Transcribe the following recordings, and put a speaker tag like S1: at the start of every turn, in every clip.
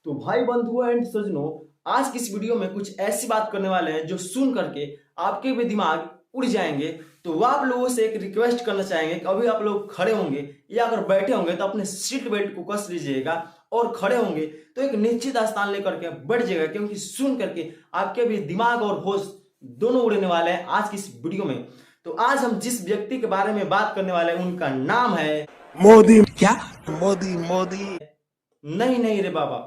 S1: तो भाई बंधुओं एंड सज्जनों, आज की इस वीडियो में कुछ ऐसी बात करने वाले हैं जो सुन करके आपके भी दिमाग उड़ जाएंगे। तो वह आप लोगों से एक रिक्वेस्ट करना चाहेंगे कि अभी आप लोग खड़े होंगे या अगर बैठे होंगे तो अपने सीट बेल्ट को कस लीजिएगा, और खड़े होंगे तो एक निश्चित स्थान लेकर के बैठ जाएगा, क्योंकि सुन करके आपके भी दिमाग और होश दोनों उड़ने वाले हैं आज की इस वीडियो में। तो आज हम जिस व्यक्ति के बारे में बात करने वाले हैं उनका नाम है
S2: मोदी। क्या? मोदी मोदी।
S1: नहीं नहीं रे बाबा,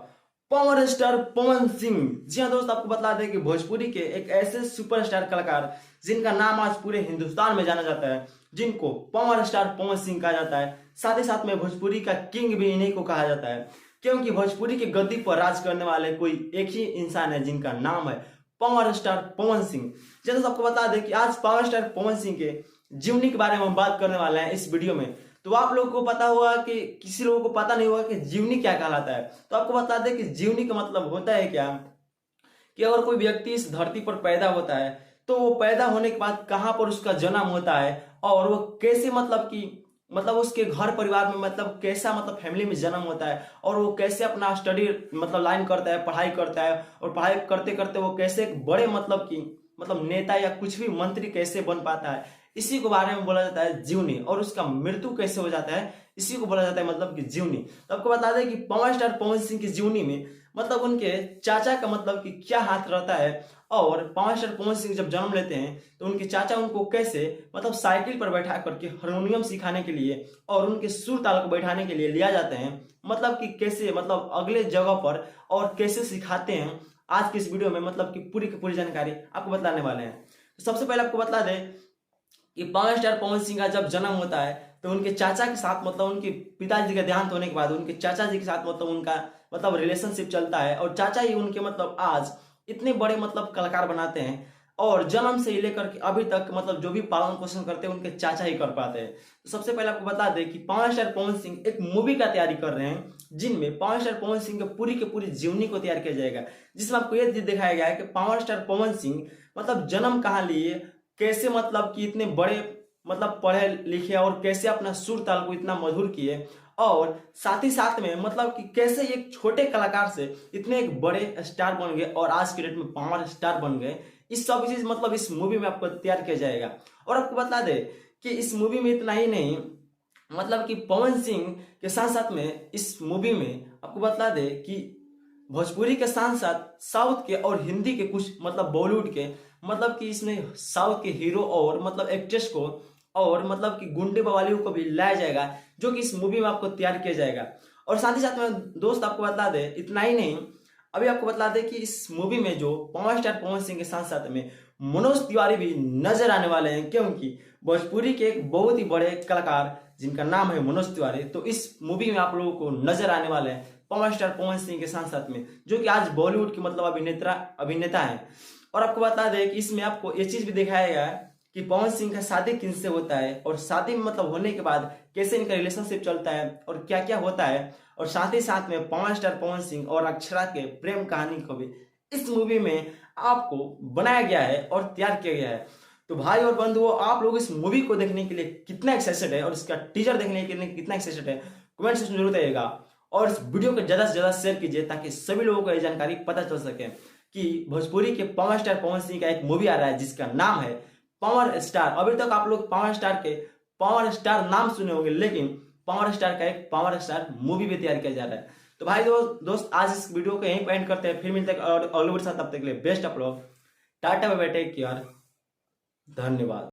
S1: पावर स्टार पवन सिंह। जी हाँ दोस्त, आपको बता दें कि भोजपुरी के एक ऐसे सुपरस्टार कलाकार जिनका नाम आज पूरे हिंदुस्तान में जाना जाता है, जिनको पावर स्टार पवन सिंह कहा जाता है। साथ ही साथ में भोजपुरी का किंग भी इन्हीं को कहा जाता है, क्योंकि भोजपुरी की गद्दी पर राज करने वाले कोई एक ही इंसान है जिनका नाम है पावर स्टार पवन सिंह। जी दोस्त, आपको बता दें कि आज पावर स्टार पवन सिंह के जीवनी के बारे में हम बात करने वाले हैं इस वीडियो में। तो आप लोगों को पता होगा कि किसी लोगों को पता नहीं होगा कि जीवनी क्या कहलाता है। तो आपको बता दें कि जीवनी का मतलब होता है क्या, कि अगर कोई व्यक्ति इस धरती पर पैदा होता है तो वो पैदा होने के बाद कहाँ पर उसका जन्म होता है, और वो कैसे मतलब उसके घर परिवार में मतलब कैसा मतलब फैमिली में जन्म होता है, और वो कैसे अपना स्टडी मतलब लाइन करता है, पढ़ाई करता है, और पढ़ाई करते करते वो कैसे एक बड़े मतलब नेता या कुछ भी मंत्री कैसे बन पाता है, इसी को बारे में बोला जाता है जीवनी। और उसका मृत्यु कैसे हो जाता है, इसी को बोला जाता है मतलब कि जीवनी। तो आपको बता दें कि पावर स्टार पवन सिंह की जीवनी में मतलब उनके चाचा का मतलब कि क्या हाथ रहता है, और पावर स्टार पवन सिंह जब जन्म लेते हैं तो उनके चाचा उनको कैसे मतलब साइकिल पर बैठा करके हारमोनियम सिखाने के लिए और उनके सुर ताल को बैठाने के लिए लिया जाते हैं, मतलब कि कैसे मतलब अगले जगह पर और कैसे सिखाते हैं। आज की इस वीडियो में मतलब कि पूरी की पूरी जानकारी आपको बताने वाले हैं। तो सबसे पहले आपको बता दें कि पावर स्टार पवन सिंह का जब जन्म होता है तो उनके चाचा के साथ मतलब उनके पिताजी का देहांत होने के बाद उनके चाचा जी के साथ मतलब उनका मतलब रिलेशनशिप चलता है, और चाचा ही उनके मतलब आज इतने बड़े मतलब कलाकार बनाते हैं, और जन्म से ही लेकर के अभी तक मतलब जो भी पालन पोषण करते हैं उनके चाचा ही कर पाते हैं। तो सबसे पहले आपको बता दें कि पावर स्टार पवन सिंह एक मूवी का तैयारी कर रहे हैं, जिनमें पावर स्टार पवन सिंह के पूरी जीवनी को तैयार किया जाएगा, जिसमें आपको ये दिखाया गया है कि पावर स्टार पवन सिंह मतलब जन्म कहाँ लिए, कैसे मतलब कि इतने बड़े मतलब पढ़े लिखे, और कैसे अपना सुर ताल को इतना मधुर किए, और साथ ही साथ में मतलब कि कैसे एक छोटे कलाकार से इतने एक बड़े स्टार बन गए और आज के डेट में पावर स्टार बन गए। इस सब चीज मतलब इस मूवी में आपको तैयार किया जाएगा। और आपको बता दे कि इस मूवी में इतना ही नहीं, मतलब कि पवन सिंह के साथ साथ में इस मूवी में आपको बता दे कि भोजपुरी के साथ साथ साउथ के और हिंदी के कुछ मतलब बॉलीवुड के मतलब कि इसमें साउथ के हीरो और मतलब एक्ट्रेस को और मतलब कि गुंडे बवालियों को भी लाया जाएगा, जो कि इस मूवी में आपको तैयार किया जाएगा। और साथ ही साथ में दोस्त आपको बता दे इतना ही नहीं, अभी आपको बता दे कि इस मूवी में जो पावर स्टार पवन सिंह के साथ साथ में मनोज तिवारी भी नजर आने वाले हैं, क्योंकि भोजपुरी के एक बहुत ही बड़े कलाकार जिनका नाम है मनोज तिवारी, तो इस मूवी में आप लोगों को नजर आने वाले हैं पावर स्टार पवन सिंह के साथ साथ में, जो कि आज बॉलीवुड के मतलब अभिनेता हैं। और आपको बता दें कि इसमें आपको ये चीज भी दिखाया गया है कि पवन सिंह का शादी किनसे होता है, और शादी में मतलब होने के बाद कैसे इनका रिलेशनशिप चलता है और क्या क्या होता है, और साथ ही साथ में पावर स्टार पवन सिंह और अक्षरा के प्रेम कहानी को भी इस मूवी में आपको बनाया गया है और तैयार किया गया है। तो भाई और बंधुओं, आप लोग इस मूवी को देखने के लिए कितना एक्साइटेड है और इसका टीजर देखने के लिए कितना एक्साइटेड है, कमेंट सेक्शन में जरूर बताइएगा। और इस वीडियो को ज्यादा से ज्यादा शेयर कीजिए ताकि सभी लोगों को यह जानकारी पता चल सके कि भोजपुरी के पावर स्टार पवन सिंह का एक मूवी आ रहा है जिसका नाम है पावर स्टार। अभी तक आप लोग पावर स्टार नाम सुने होंगे, लेकिन पावर स्टार का एक पावर स्टार मूवी भी तैयार किया जा रहा है। तो भाई दोस्त आज इस वीडियो को यहीं पे एंड करते हैं, फिर मिलते हैं और अगले वीडियो के साथ। तब तक के लिए बेस्ट आप लोग, tata bye bye, take care, धन्यवाद।